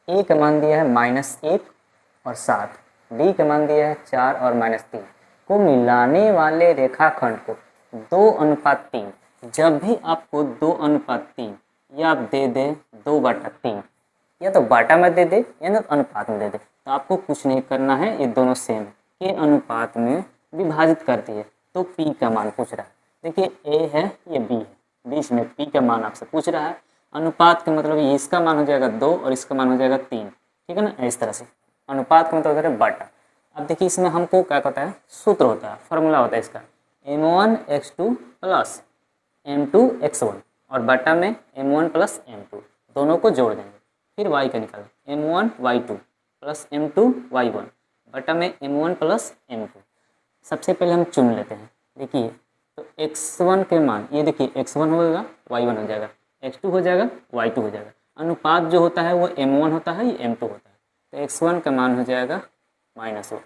ए का मान दिया है -1 और 7, बी का मान दिया है 4 और -3 को मिलाने वाले रेखाखंड को 2:3, जब भी आपको 2:3 या आप दे दे 2/3, या तो बाटा में दे दे या ना अनुपात में दे दे, तो आपको कुछ नहीं करना है, ये दोनों सेम के अनुपात में विभाजित कर दिए तो पी का मान पूछ रहा है। देखिए ए है ये बी है, बीच में पी का मान आपसे पूछ रहा है। अनुपात का मतलब ये इसका मान हो जाएगा 2 और इसका मान हो जाएगा 3, ठीक है ना। इस तरह से अनुपात का मतलब होता है बाटा। अब देखिए इसमें हमको क्या कहता है, सूत्र होता है, फॉर्मूला होता है इसका m1x2 प्लस m2x1 और बटा में m1 प्लस m2, दोनों को जोड़ देंगे फिर y का निकालें m1 y2 plus m2 y1 बटा में m1 प्लस m2। सबसे पहले हम चुन लेते हैं। देखिए तो x1 के मान, ये देखिए x1 होगा y1 हो जाएगा, x2 हो जाएगा y2 हो जाएगा। अनुपात जो होता है वो m1 होता है, ये m2 होता है। तो x1 का मान हो जाएगा -1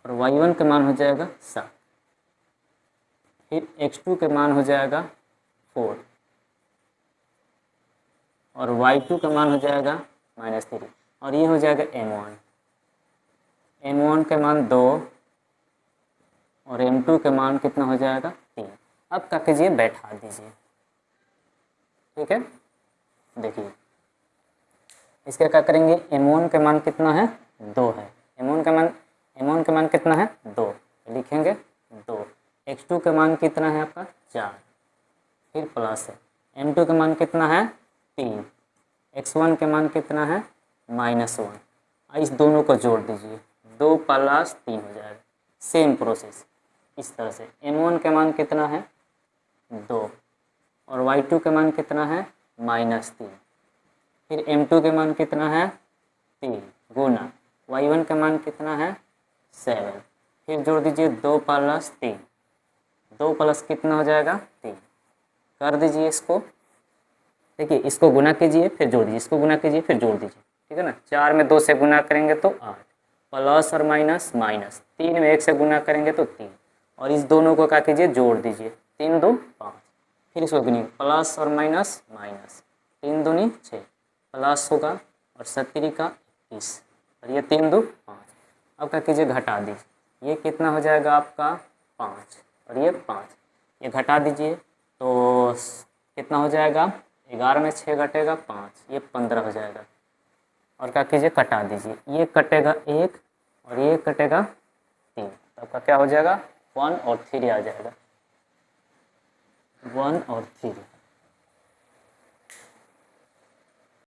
और y1 का मान हो जाएगा 7, फिर x2 के मान हो जाएगा 4 और y2 का मान हो जाएगा -3 और ये हो जाएगा m1 के मान 2 और m2 के मान कितना हो जाएगा 3। अब क्या कीजिए, बैठा दीजिए, ठीक है। देखिए इसका क्या करेंगे, m1 के मान कितना है 2 है, m1 के मान कितना है 2, लिखेंगे 2। x2 के मान कितना है आपका 4, फिर प्लस है m2 के मान कितना है 3, x1 के मान कितना है -1। इस दोनों को जोड़ दीजिए, 2 + 3 हो जाएगा। सेम प्रोसेस इस तरह से m1 के मान कितना है 2 और y2 के मान कितना है -3, फिर m2 के मान कितना है 3 गुना y1 का मान कितना है 7, फिर जोड़ दीजिए 2 + 3, 2 प्लस कितना हो जाएगा 3, कर दीजिए इसको। देखिए इसको गुना कीजिए फिर जोड़ दीजिए, इसको गुना कीजिए फिर जोड़ दीजिए, ठीक है ना। 4 में 2 से गुना करेंगे तो 8, प्लस और माइनस माइनस, 3 में 1 से गुना करेंगे तो 3 और इस दोनों को क्या कीजिए जोड़ दीजिए, 3 2 5, फिर इसको गुनिए प्लस और माइनस माइनस, 3 दूनी 6 प्लस होगा और 7 का 21 और ये 3 2 5। अब क्या कीजिए घटा दीजिए, ये कितना हो जाएगा आपका 5 और ये 5, ये घटा दीजिए तो कितना हो जाएगा 11 में 6 घटेगा 5, ये 15 हो जाएगा। और क्या कीजिए कटा दीजिए, ये कटेगा 1 और ये कटेगा 3, तो आपका क्या हो जाएगा 1 और 3 आ जाएगा, 1 और 3।